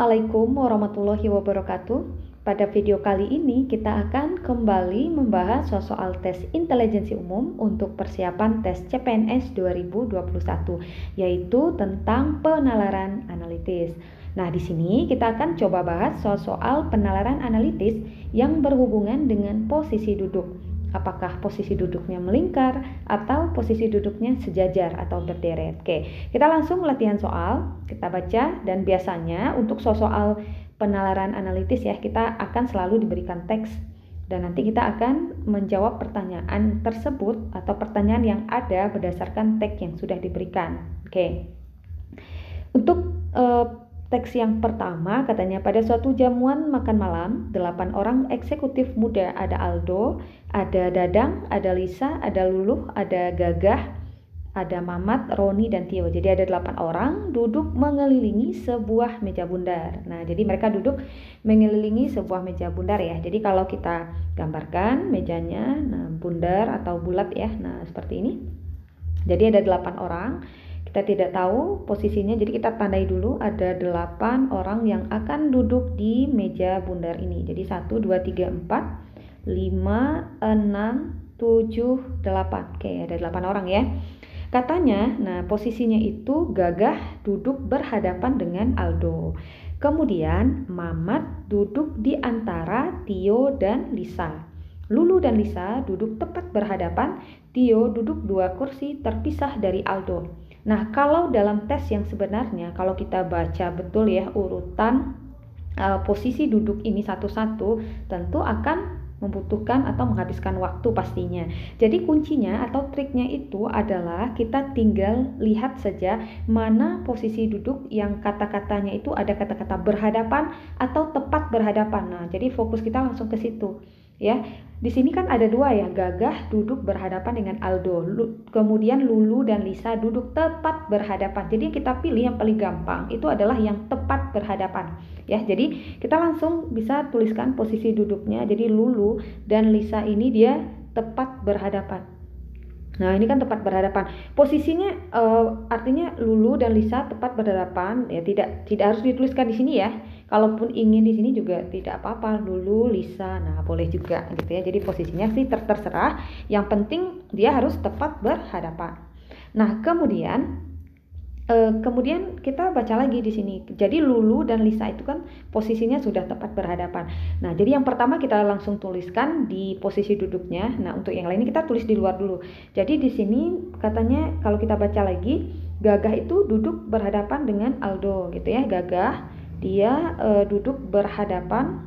Assalamualaikum warahmatullahi wabarakatuh. Pada video kali ini kita akan kembali membahas soal tes intelijensi umum untuk persiapan tes CPNS 2021, yaitu tentang penalaran analitis. Nah, di sini kita akan coba bahas soal penalaran analitis yang berhubungan dengan posisi duduk. Apakah posisi duduknya melingkar atau posisi duduknya sejajar atau berderet. Oke, kita langsung latihan soal, kita baca, dan biasanya untuk soal penalaran analitis ya, kita akan selalu diberikan teks dan nanti kita akan menjawab pertanyaan tersebut atau pertanyaan yang ada berdasarkan teks yang sudah diberikan. Oke. Untuk teks yang pertama katanya, pada suatu jamuan makan malam 8 orang eksekutif muda, ada Aldo, ada Dadang, ada Lisa, ada Luluh, ada Gagah, ada Mamat, Roni, dan Tio. Jadi ada 8 orang duduk mengelilingi sebuah meja bundar. Nah, jadi mereka duduk mengelilingi sebuah meja bundar ya. Jadi kalau kita gambarkan mejanya, nah bundar atau bulat ya. Nah, seperti ini. Jadi ada 8 orang. Kita tidak tahu posisinya, jadi kita tandai dulu ada 8 orang yang akan duduk di meja bundar ini. Jadi 1, 2, 3, 4, 5, 6, 7, 8. Oke, ada 8 orang ya. Katanya, nah posisinya itu Gagah duduk berhadapan dengan Aldo. Kemudian Mamat duduk di antara Tio dan Lisa. Lulu dan Lisa duduk tepat berhadapan, Tio duduk 2 kursi terpisah dari Aldo. Nah, kalau dalam tes yang sebenarnya, kalau kita baca betul ya urutan posisi duduk ini satu-satu, tentu akan membutuhkan atau menghabiskan waktu pastinya. Jadi kuncinya atau triknya itu adalah kita tinggal lihat saja mana posisi duduk yang kata-katanya itu ada kata-kata berhadapan atau tepat berhadapan. Nah, jadi fokus kita langsung ke situ. Ya, di sini kan ada 2 ya, Gagah duduk berhadapan dengan Aldo, kemudian Lulu dan Lisa duduk tepat berhadapan. Jadi kita pilih yang paling gampang itu adalah yang tepat berhadapan. Ya, jadi kita langsung bisa tuliskan posisi duduknya. Jadi Lulu dan Lisa ini dia tepat berhadapan. Nah, ini kan tepat berhadapan. Posisinya artinya Lulu dan Lisa tepat berhadapan. Ya, tidak harus dituliskan di sini ya. Kalaupun ingin di sini juga tidak apa-apa. Lulu, Lisa. Nah, boleh juga gitu ya. Jadi posisinya sih terserah. Yang penting dia harus tepat berhadapan. Nah, kemudian kita baca lagi di sini. Jadi Lulu dan Lisa itu kan posisinya sudah tepat berhadapan. Nah, jadi yang pertama kita langsung tuliskan di posisi duduknya. Nah, untuk yang lainnya kita tulis di luar dulu. Jadi di sini katanya kalau kita baca lagi, Gagah itu duduk berhadapan dengan Aldo gitu ya. Gagah dia duduk berhadapan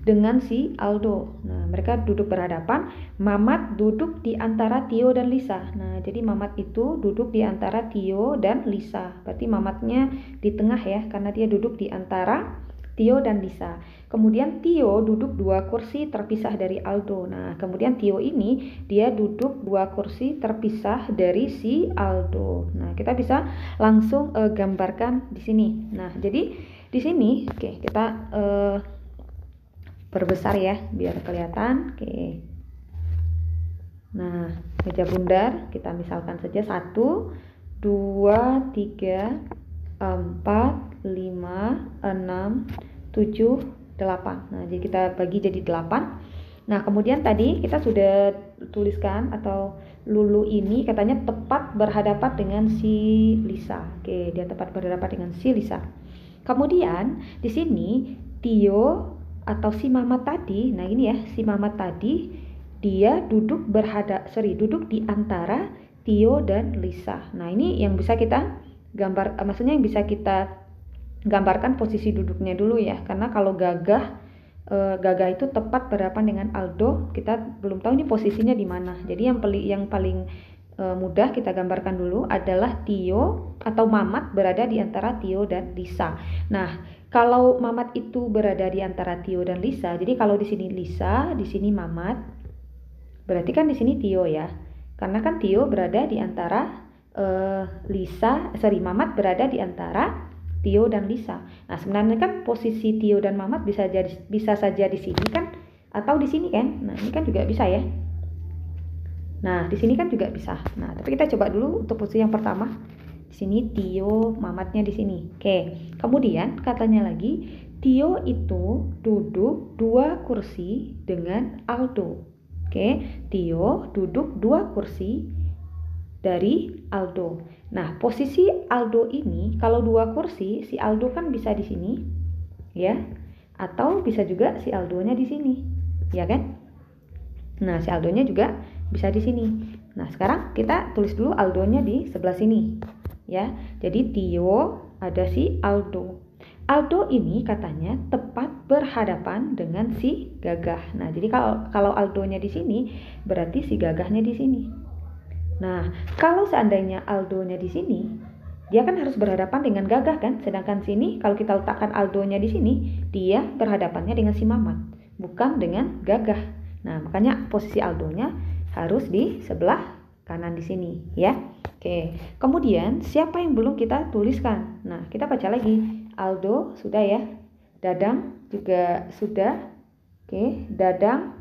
dengan si Aldo. Nah, mereka duduk berhadapan. Mamat duduk di antara Tio dan Lisa. Nah, jadi Mamat itu duduk di antara Tio dan Lisa. Berarti Mamatnya di tengah ya, karena dia duduk di antara Tio dan Lisa. Kemudian Tio duduk 2 kursi terpisah dari Aldo. Nah, kemudian Tio ini dia duduk 2 kursi terpisah dari si Aldo. Nah, kita bisa langsung gambarkan di sini. Nah, jadi di sini oke, kita perbesar ya biar kelihatan. Oke. Nah, meja bundar kita misalkan saja 1, 2, 3, 4, 5, 6, 7, 8. Nah, jadi kita bagi jadi 8. Nah, kemudian tadi kita sudah tuliskan atau Lulu ini katanya tepat berhadapan dengan si Lisa. Oke, dia tepat berhadapan dengan si Lisa. Kemudian di sini Tio atau si Mamat tadi, nah ini ya si Mamat tadi dia duduk duduk di antara Tio dan Lisa. Nah, ini yang bisa kita maksudnya yang bisa kita gambarkan posisi duduknya dulu ya, karena kalau Gagah itu tepat berhadapan dengan Aldo, kita belum tahu ini posisinya di mana. Jadi yang paling mudah kita gambarkan dulu adalah Tio atau Mamat berada di antara Tio dan Lisa. Nah, kalau Mamat itu berada di antara Tio dan Lisa, jadi kalau di sini Lisa, di sini Mamat, berarti kan di sini Tio ya. Karena kan Tio berada di antara Mamat berada di antara Tio dan Lisa. Nah, sebenarnya kan posisi Tio dan Mamat bisa saja di sini kan atau di sini kan. Nah, ini kan juga bisa ya. Nah, di sini kan juga bisa. Nah, tapi kita coba dulu untuk posisi yang pertama. Di sini Tio, Mamatnya di sini. Oke, kemudian katanya lagi, Tio itu duduk 2 kursi dengan Aldo. Oke, Tio duduk 2 kursi dari Aldo. Nah, posisi Aldo ini kalau 2 kursi, si Aldo kan bisa di sini, ya. Atau bisa juga si Aldonya di sini, ya kan? Nah, si Aldonya juga bisa di sini. Nah, sekarang kita tulis dulu Aldonya di sebelah sini, ya. Jadi Tio ada si Aldo. Aldo ini katanya tepat berhadapan dengan si Gagah. Nah, jadi kalau Aldonya di sini, berarti si Gagahnya di sini. Nah, kalau seandainya Aldonya di sini, dia kan harus berhadapan dengan Gagah kan? Sedangkan sini kalau kita letakkan Aldonya di sini, dia berhadapannya dengan si Mamat, bukan dengan Gagah. Nah, makanya posisi Aldonya harus di sebelah kanan di sini, ya. Oke. Kemudian siapa yang belum kita tuliskan? Nah, kita baca lagi. Aldo sudah ya. Dadang juga sudah. Oke, Dadang.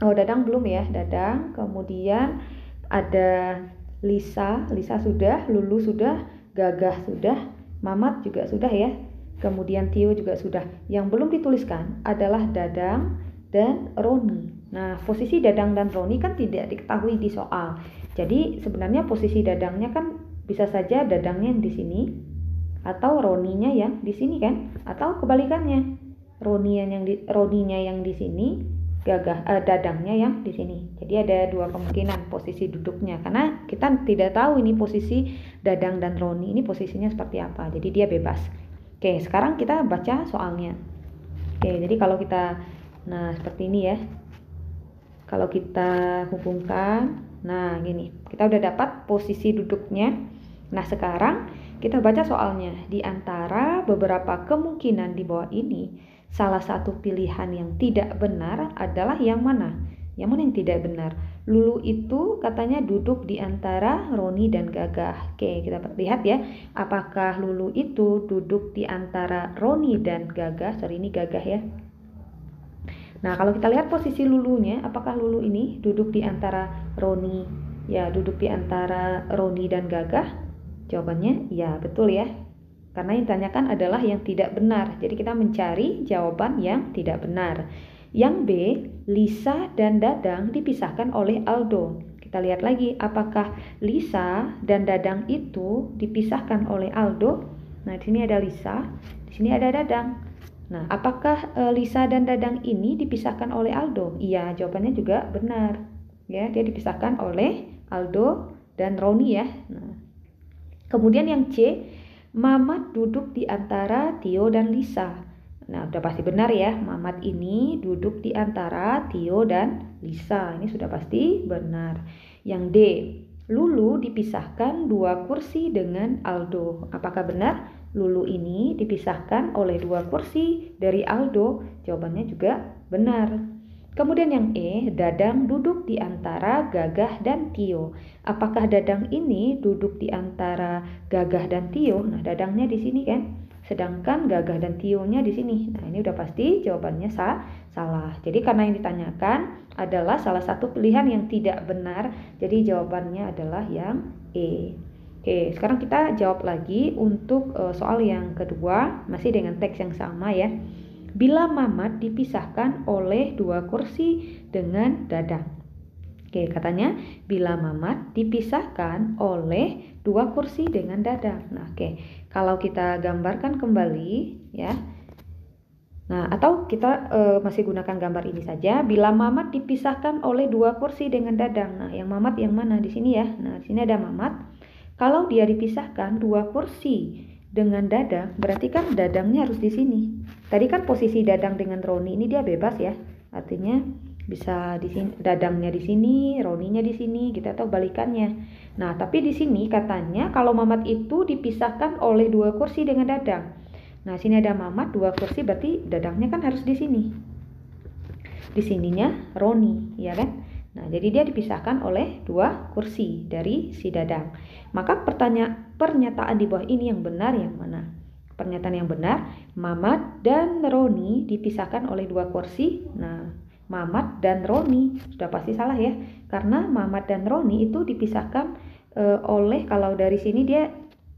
Oh, Dadang belum ya. Dadang. Kemudian ada Lisa sudah, Lulu sudah, Gagah sudah, Mamat juga sudah ya. Kemudian Tio juga sudah. Yang belum dituliskan adalah Dadang dan Roni. Nah, posisi Dadang dan Roni kan tidak diketahui di soal. Jadi sebenarnya posisi Dadangnya kan bisa saja Dadangnya yang di sini atau Roninya yang di sini kan, atau kebalikannya. Roninya yang di sini, Dadangnya yang di sini. Jadi ada 2 kemungkinan posisi duduknya, karena kita tidak tahu ini posisi Dadang dan Roni ini posisinya seperti apa. Jadi dia bebas. Oke, sekarang kita baca soalnya. Oke, jadi kalau kita, nah seperti ini ya. Kalau kita hubungkan, nah gini, kita udah dapat posisi duduknya. Nah, sekarang kita baca soalnya. Di antara beberapa kemungkinan di bawah ini, salah satu pilihan yang tidak benar adalah yang mana? Yang mana yang tidak benar? Lulu itu katanya duduk di antara Roni dan Gagah. Oke, kita lihat ya. Apakah Lulu itu duduk di antara Roni dan Gagah? Sorry, ini Gagah ya. Nah, kalau kita lihat posisi Lulunya, apakah Lulu ini duduk di antara Roni? Ya, duduk di antara Roni dan Gagah? Jawabannya ya, betul ya. Karena yang ditanyakan adalah yang tidak benar. Jadi kita mencari jawaban yang tidak benar. Yang B, Lisa dan Dadang dipisahkan oleh Aldo. Kita lihat lagi, apakah Lisa dan Dadang itu dipisahkan oleh Aldo? Nah, di sini ada Lisa, di sini ada Dadang. Nah, apakah Lisa dan Dadang ini dipisahkan oleh Aldo? Iya, jawabannya juga benar. Ya, dia dipisahkan oleh Aldo dan Roni ya. Nah, kemudian yang C, Mamat duduk di antara Tio dan Lisa. Nah, udah pasti benar ya. Mamat ini duduk di antara Tio dan Lisa. Ini sudah pasti benar. Yang D, Lulu dipisahkan 2 kursi dengan Aldo. Apakah benar? Lulu ini dipisahkan oleh 2 kursi dari Aldo. Jawabannya juga benar. Kemudian yang E, Dadang duduk di antara Gagah dan Tio. Apakah Dadang ini duduk di antara Gagah dan Tio? Nah, Dadangnya di sini kan. Sedangkan Gagah dan Tio-nya di sini. Nah, ini udah pasti jawabannya salah. Jadi karena yang ditanyakan adalah salah satu pilihan yang tidak benar. Jadi jawabannya adalah yang E. Oke, sekarang kita jawab lagi untuk soal yang kedua, masih dengan teks yang sama ya. Bila Mamat dipisahkan oleh 2 kursi dengan Dadang. Oke, katanya bila Mamat dipisahkan oleh 2 kursi dengan Dadang. Nah, oke. Kalau kita gambarkan kembali ya. Nah, atau kita masih gunakan gambar ini saja. Bila Mamat dipisahkan oleh 2 kursi dengan Dadang. Nah, yang Mamat yang mana di sini ya? Nah, di sini ada Mamat. Kalau dia dipisahkan 2 kursi dengan Dadang, berarti kan Dadangnya harus di sini. Tadi kan posisi Dadang dengan Roni ini dia bebas ya. Artinya bisa di sini, Dadangnya di sini, Roninya di sini, gitu, atau balikannya. Nah, tapi di sini katanya kalau Mamat itu dipisahkan oleh 2 kursi dengan Dadang. Nah, sini ada Mamat 2 kursi, berarti Dadangnya kan harus di sini. Di sininya Roni, ya kan? Nah, jadi dia dipisahkan oleh 2 kursi dari si Dadang. Maka pernyataan di bawah ini yang benar yang mana? Pernyataan yang benar, Mamat dan Roni dipisahkan oleh 2 kursi. Nah, Mamat dan Roni sudah pasti salah ya. Karena Mamat dan Roni itu dipisahkan oleh, kalau dari sini dia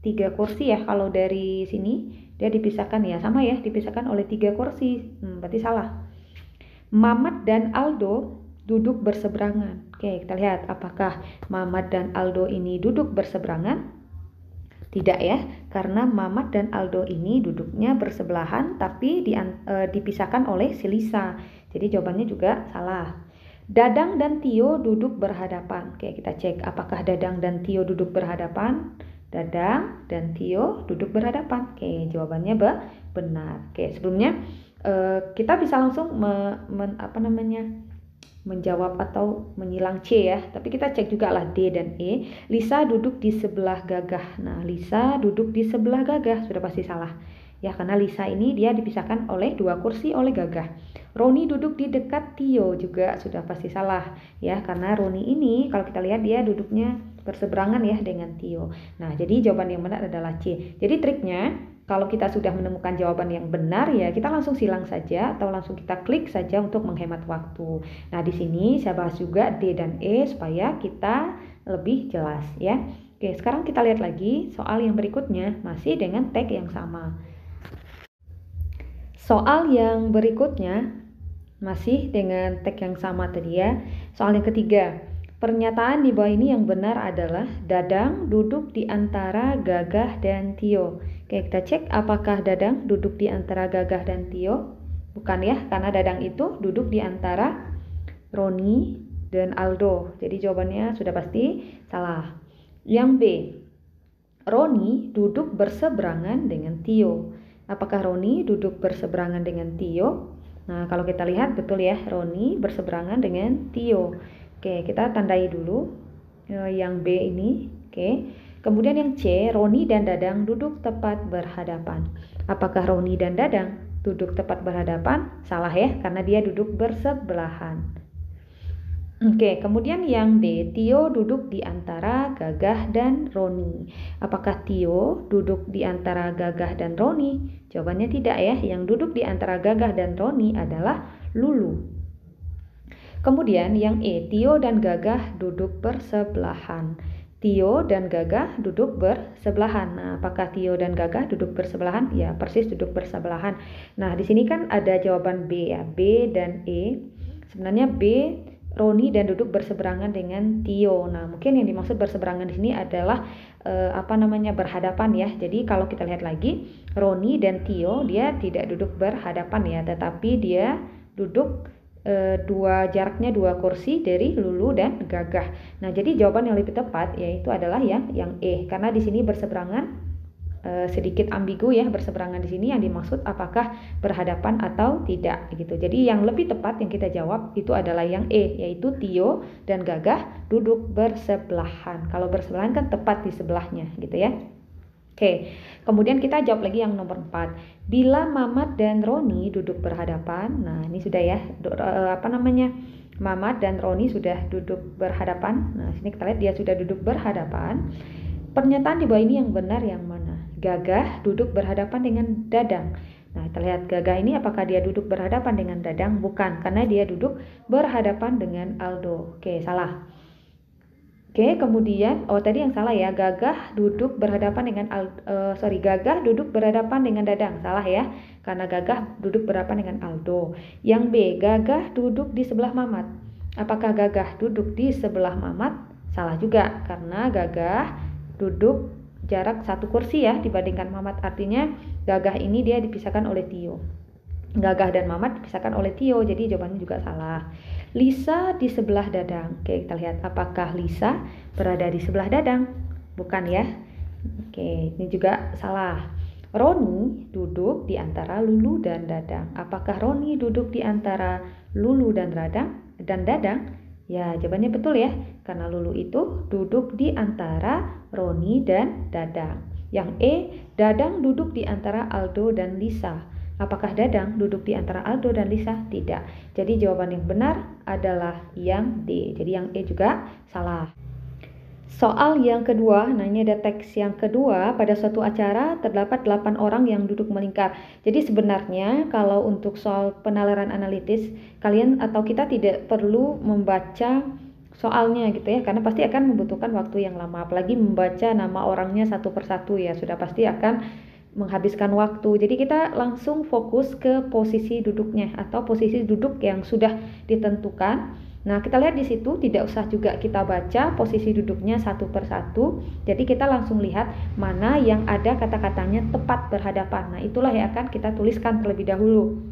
3 kursi ya. Kalau dari sini dia dipisahkan ya, sama ya, dipisahkan oleh 3 kursi. Berarti salah. Mamat dan Aldo duduk berseberangan. Oke, kita lihat apakah Mamat dan Aldo ini duduk berseberangan? Tidak ya, karena Mamat dan Aldo ini duduknya bersebelahan tapi dipisahkan oleh si Lisa. Jadi jawabannya juga salah. Dadang dan Tio duduk berhadapan. Oke, kita cek apakah Dadang dan Tio duduk berhadapan. Dadang dan Tio duduk berhadapan. Oke, jawabannya benar. Oke, sebelumnya kita bisa langsung menjawab atau menyilang C ya, tapi kita cek juga lah D dan E. Lisa duduk di sebelah Gagah. Nah, Lisa duduk di sebelah Gagah sudah pasti salah ya, karena Lisa ini dia dipisahkan oleh 2 kursi oleh Gagah. Roni duduk di dekat Tio juga sudah pasti salah ya, karena Roni ini kalau kita lihat dia duduknya berseberangan ya dengan Tio. Nah, jadi jawaban yang benar adalah C. Jadi triknya kalau kita sudah menemukan jawaban yang benar ya kita langsung silang saja atau langsung kita klik saja untuk menghemat waktu. Nah, di sini saya bahas juga D dan E supaya kita lebih jelas ya. Oke, sekarang kita lihat lagi soal yang berikutnya masih dengan tag yang sama. Soal yang berikutnya masih dengan tag yang sama tadi ya. Soal yang ketiga. Pernyataan di bawah ini yang benar adalah Dadang duduk di antara Gagah dan Tio. Oke, kita cek apakah Dadang duduk di antara Gagah dan Tio? Bukan ya, karena Dadang itu duduk di antara Roni dan Aldo. Jadi jawabannya sudah pasti salah. Yang B, Roni duduk berseberangan dengan Tio. Apakah Roni duduk berseberangan dengan Tio? Nah, kalau kita lihat betul ya, Roni berseberangan dengan Tio. Oke, kita tandai dulu yang B ini. Oke. Kemudian yang C, Roni dan Dadang duduk tepat berhadapan. Apakah Roni dan Dadang duduk tepat berhadapan? Salah ya, karena dia duduk bersebelahan. Oke, kemudian yang D, Tio duduk di antara Gagah dan Roni. Apakah Tio duduk di antara Gagah dan Roni? Jawabannya tidak ya, yang duduk di antara Gagah dan Roni adalah Lulu. Kemudian yang E, Tio dan Gagah duduk bersebelahan. Tio dan Gagah duduk bersebelahan. Nah, apakah Tio dan Gagah duduk bersebelahan? Ya, persis duduk bersebelahan. Nah, di sini kan ada jawaban B ya, B dan E. Sebenarnya B, Roni dan duduk berseberangan dengan Tio. Nah, mungkin yang dimaksud berseberangan di sini adalah berhadapan ya. Jadi kalau kita lihat lagi, Roni dan Tio dia tidak duduk berhadapan ya, tetapi dia duduk jaraknya 2 kursi dari Lulu dan Gagah. Nah, jadi jawaban yang lebih tepat yaitu adalah yang E, karena di sini berseberangan sedikit ambigu ya, berseberangan di sini yang dimaksud apakah berhadapan atau tidak gitu. Jadi yang lebih tepat yang kita jawab itu adalah yang E, yaitu Tio dan Gagah duduk bersebelahan. Kalau bersebelahan kan tepat di sebelahnya gitu ya. Oke, kemudian kita jawab lagi yang nomor 4. Bila Mamat dan Roni duduk berhadapan, nah ini sudah ya, Mamat dan Roni sudah duduk berhadapan. Nah, sini kita lihat dia sudah duduk berhadapan. Pernyataan di bawah ini yang benar yang mana? Gagah duduk berhadapan dengan Dadang. Nah, kita lihat Gagah ini apakah dia duduk berhadapan dengan Dadang? Bukan, karena dia duduk berhadapan dengan Aldo. Oke, salah. Oke, kemudian tadi yang salah ya, Gagah duduk berhadapan dengan Gagah duduk berhadapan dengan Dadang. Salah ya, karena Gagah duduk berhadapan dengan Aldo. Yang B, Gagah duduk di sebelah Mamat. Apakah Gagah duduk di sebelah Mamat? Salah juga, karena Gagah duduk jarak 1 kursi ya dibandingkan Mamat. Artinya Gagah ini dia dipisahkan oleh Tio. Gagah dan Mamat dipisahkan oleh Tio, jadi jawabannya juga salah. Lisa di sebelah Dadang. Oke, kita lihat apakah Lisa berada di sebelah Dadang? Bukan ya. Oke, ini juga salah. Roni duduk di antara Lulu dan Dadang. Apakah Roni duduk di antara Lulu dan Dadang? Ya, jawabannya betul ya, karena Lulu itu duduk di antara Roni dan Dadang. Yang E, Dadang duduk di antara Aldo dan Lisa. Apakah Dadang duduk di antara Aldo dan Lisa? Tidak. Jadi jawaban yang benar adalah yang D. Jadi yang E juga salah. Soal yang kedua, nah ini ada teks yang kedua. Pada suatu acara terdapat 8 orang yang duduk melingkar. Jadi sebenarnya kalau untuk soal penalaran analitis, kalian atau kita tidak perlu membaca soalnya gitu ya, karena pasti akan membutuhkan waktu yang lama, apalagi membaca nama orangnya satu persatu ya, sudah pasti akan menghabiskan waktu. Jadi kita langsung fokus ke posisi duduknya atau posisi duduk yang sudah ditentukan. Nah, kita lihat di situ tidak usah juga kita baca posisi duduknya satu persatu. Jadi kita langsung lihat mana yang ada kata-katanya tepat berhadapan. Nah, itulah yang akan kita tuliskan terlebih dahulu.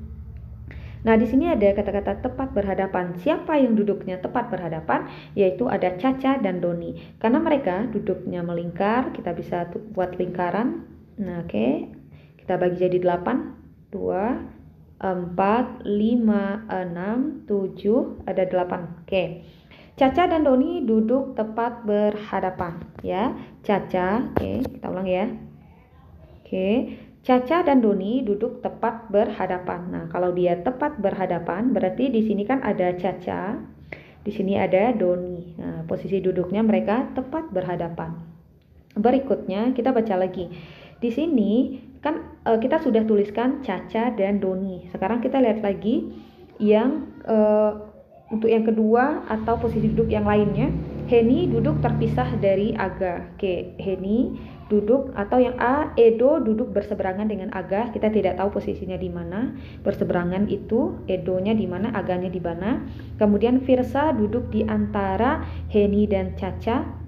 Nah, di sini ada kata-kata tepat berhadapan. Siapa yang duduknya tepat berhadapan? Yaitu ada Caca dan Doni. Karena mereka duduknya melingkar, kita bisa buat lingkaran. Nah, oke. Kita bagi jadi 8, 2, 4, 5, 6, 7, ada 8. Oke. Caca dan Doni duduk tepat berhadapan, ya. Caca, oke, kita ulang ya. Oke. Caca dan Doni duduk tepat berhadapan. Nah, kalau dia tepat berhadapan, berarti di sini kan ada Caca, di sini ada Doni. Nah, posisi duduknya mereka tepat berhadapan. Berikutnya kita baca lagi. Di sini kan kita sudah tuliskan Caca dan Doni. Sekarang kita lihat lagi yang untuk yang kedua atau posisi duduk yang lainnya. Heni duduk terpisah dari Aga. Oke, Heni duduk, atau yang A, Edo duduk berseberangan dengan Aga. Kita tidak tahu posisinya di mana. Berseberangan itu Edonya di mana, Aganya di mana. Kemudian Firsa duduk di antara Heni dan Caca.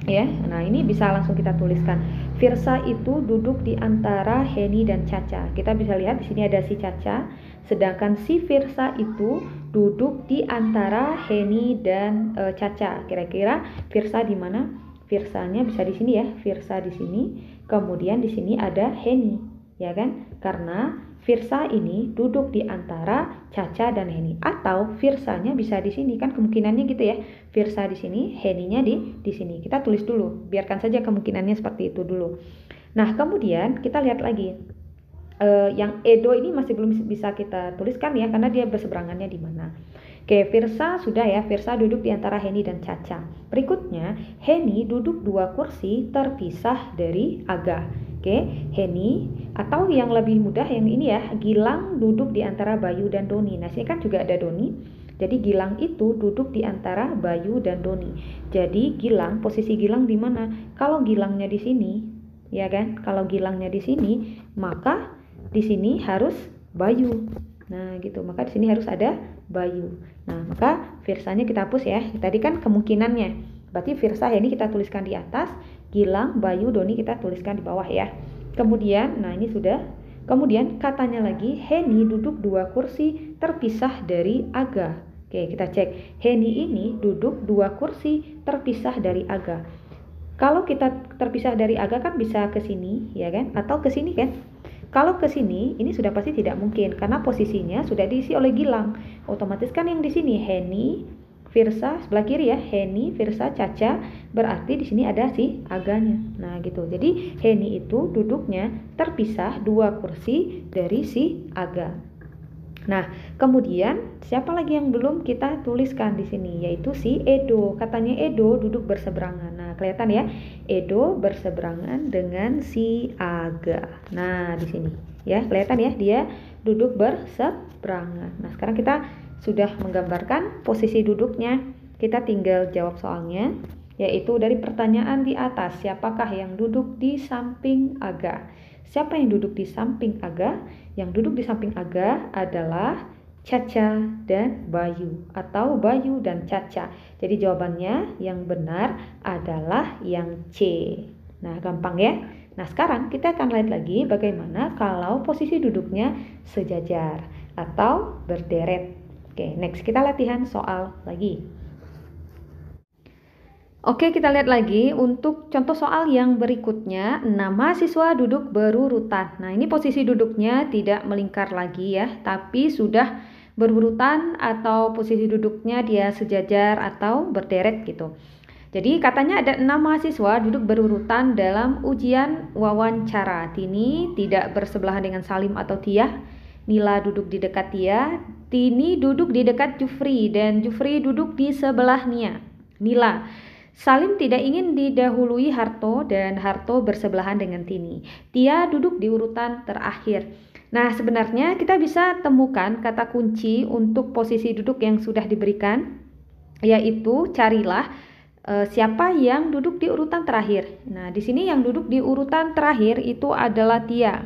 Ya, nah ini bisa langsung kita tuliskan. Firsa itu duduk di antara Heni dan Caca. Kita bisa lihat di sini ada si Caca, sedangkan si Firsa itu duduk di antara Heni dan Caca. Kira-kira Firsa di mana? Firsanya bisa di sini ya, Firsa di sini. Kemudian di sini ada Heni, ya kan? Karena Firsa ini duduk di antara Caca dan Heni, atau Firsanya bisa di sini, kan kemungkinannya gitu ya. Firsa di sini, Heninya di sini. Kita tulis dulu, biarkan saja kemungkinannya seperti itu dulu. Nah, kemudian kita lihat lagi. Yang Edo ini masih belum bisa kita tuliskan ya, karena dia berseberangannya di mana. Oke, Firsa sudah ya, Firsa duduk di antara Heni dan Caca. Berikutnya, Heni duduk 2 kursi terpisah dari Aga. Oke, Heni, atau yang lebih mudah yang ini ya, Gilang duduk di antara Bayu dan Doni. Nah, sini kan juga ada Doni. Jadi Gilang itu duduk di antara Bayu dan Doni. Jadi Gilang, posisi Gilang di mana? Kalau Gilangnya di sini, ya kan? Kalau Gilangnya di sini, maka di sini harus Bayu. Nah, gitu. Maka di sini harus ada Bayu. Nah, maka Firsanya kita hapus ya. Tadi kan kemungkinannya. Berarti Firsa ini kita tuliskan di atas, Gilang, Bayu, Doni kita tuliskan di bawah ya. Kemudian, nah ini sudah. Kemudian katanya lagi, Heni duduk 2 kursi terpisah dari Aga. Oke, kita cek. Heni ini duduk 2 kursi terpisah dari Aga. Kalau kita terpisah dari Aga kan bisa ke sini, ya kan? Atau ke sini kan? Kalau ke sini, ini sudah pasti tidak mungkin karena posisinya sudah diisi oleh Gilang. Otomatis kan yang di sini Heni, Firsa, sebelah kiri ya, Heni, Firsa, Caca, berarti di sini ada si Aganya. Nah, gitu. Jadi Heni itu duduknya terpisah 2 kursi dari si Aga. Nah, kemudian siapa lagi yang belum kita tuliskan di sini, yaitu si Edo. Katanya Edo duduk berseberangan. Nah, kelihatan ya, Edo berseberangan dengan si Aga. Nah, di sini ya, kelihatan ya, dia duduk berseberangan. Nah, sekarang kita sudah menggambarkan posisi duduknya. Kita tinggal jawab soalnya, yaitu dari pertanyaan di atas, siapakah yang duduk di samping Aga? Siapa yang duduk di samping Aga? Yang duduk di samping Aga adalah Caca dan Bayu, atau Bayu dan Caca. Jadi jawabannya yang benar adalah yang C. Nah, gampang ya. Nah, sekarang kita akan lihat lagi bagaimana kalau posisi duduknya sejajar atau berderet. Oke, next kita latihan soal lagi. Oke, kita lihat lagi untuk contoh soal yang berikutnya. 6 mahasiswa duduk berurutan. Nah, ini posisi duduknya tidak melingkar lagi ya, tapi sudah berurutan atau posisi duduknya dia sejajar atau berderet gitu. Jadi katanya ada 6 mahasiswa duduk berurutan dalam ujian wawancara. Tini tidak bersebelahan dengan Salim atau Tia. Nila duduk di dekat Tia. Tini duduk di dekat Jufri dan Jufri duduk di sebelah Nila. Salim tidak ingin didahului Harto dan Harto bersebelahan dengan Tini. Tia duduk di urutan terakhir. Nah, sebenarnya kita bisa temukan kata kunci untuk posisi duduk yang sudah diberikan. yaitu carilah siapa yang duduk di urutan terakhir. Nah, di sini yang duduk di urutan terakhir itu adalah Tia.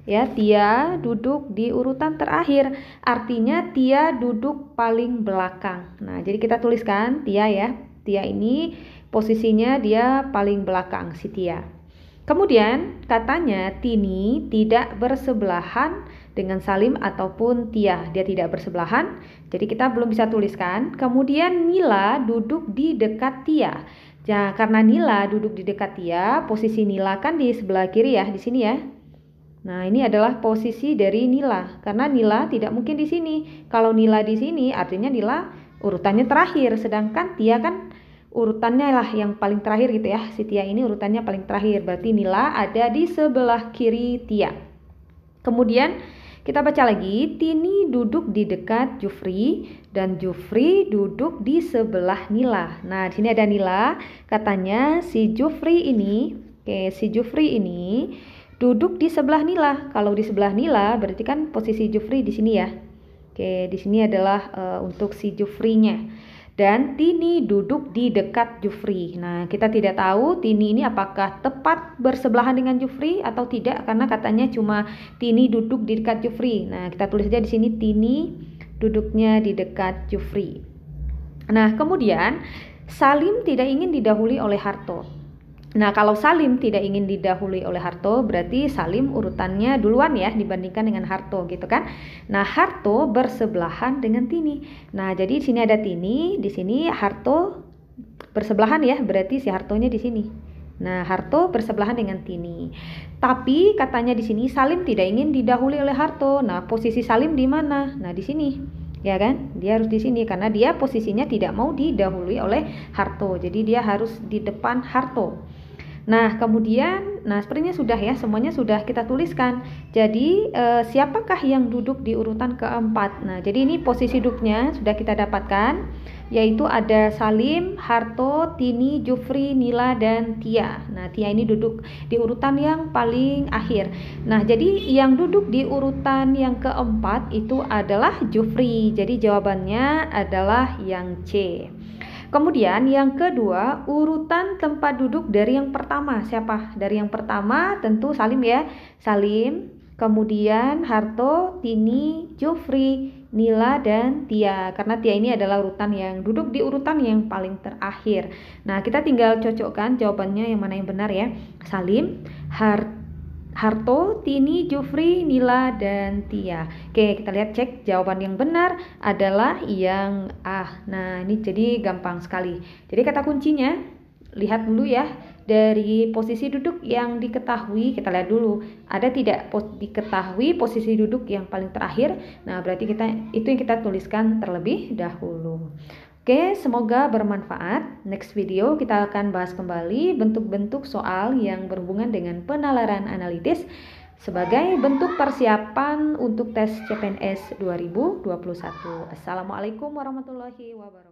Ya, Tia duduk di urutan terakhir. Artinya Tia duduk paling belakang. Nah, jadi kita tuliskan Tia ya. Tia ini posisinya dia paling belakang, si Tia. Kemudian katanya Tini tidak bersebelahan dengan Salim ataupun Tia. Dia tidak bersebelahan, jadi kita belum bisa tuliskan. Kemudian Nila duduk di dekat Tia. Ya, karena Nila duduk di dekat Tia, posisi Nila kan di sebelah kiri ya, di sini ya. Nah, ini adalah posisi dari Nila. Karena Nila tidak mungkin di sini. Kalau Nila di sini, artinya Nila urutannya terakhir, sedangkan Tia kan urutannya lah yang paling terakhir gitu ya. Si Tia ini urutannya paling terakhir, berarti Nila ada di sebelah kiri Tia. Kemudian kita baca lagi, Tini duduk di dekat Jufri dan Jufri duduk di sebelah Nila. Nah, di sini ada Nila, katanya si Jufri ini duduk di sebelah Nila. Kalau di sebelah Nila berarti kan posisi Jufri di sini ya. Di sini adalah untuk si Jufrinya. Dan Tini duduk di dekat Jufri. Nah, kita tidak tahu Tini ini apakah tepat bersebelahan dengan Jufri atau tidak, karena katanya cuma Tini duduk di dekat Jufri. Nah, kita tulis saja di sini Tini duduknya di dekat Jufri. Nah, kemudian Salim tidak ingin didahului oleh Harto. Nah, kalau Salim tidak ingin didahului oleh Harto, berarti Salim urutannya duluan ya dibandingkan dengan Harto gitu kan. Nah, Harto bersebelahan dengan Tini. Nah, jadi di sini ada Tini, di sini Harto bersebelahan ya, berarti si Hartonya di sini. Nah, Harto bersebelahan dengan Tini. Tapi katanya di sini Salim tidak ingin didahului oleh Harto. Nah, posisi Salim di mana? Nah, di sini. Ya kan? Dia harus di sini karena dia posisinya tidak mau didahului oleh Harto. Jadi dia harus di depan Harto. Nah, kemudian, sepertinya sudah ya, semuanya sudah kita tuliskan. Jadi, siapakah yang duduk di urutan keempat? Nah, jadi ini posisi duduknya sudah kita dapatkan, yaitu ada Salim, Harto, Tini, Jufri, Nila, dan Tia. Nah, Tia ini duduk di urutan yang paling akhir. Nah, jadi yang duduk di urutan yang keempat itu adalah Jufri. Jadi jawabannya adalah yang C. Kemudian yang kedua, urutan tempat duduk dari yang pertama. Siapa? Dari yang pertama tentu Salim ya. Salim, kemudian Harto, Tini, Jufri, Nila, dan Tia. Karena Tia ini adalah urutan yang duduk di urutan yang paling terakhir. Nah, kita tinggal cocokkan jawabannya yang mana yang benar ya. Salim, Harto, Tini, Jufri, Nila, dan Tia. Oke, kita lihat cek jawaban yang benar adalah yang A. Nah, ini jadi gampang sekali. Jadi kata kuncinya, lihat dulu ya dari posisi duduk yang diketahui. Kita lihat dulu ada tidak diketahui posisi duduk yang paling terakhir. Nah, berarti itu yang kita tuliskan terlebih dahulu. Oke, semoga bermanfaat. Next video kita akan bahas kembali bentuk-bentuk soal yang berhubungan dengan penalaran analitis sebagai bentuk persiapan untuk tes CPNS 2021. Assalamualaikum warahmatullahi wabarakatuh.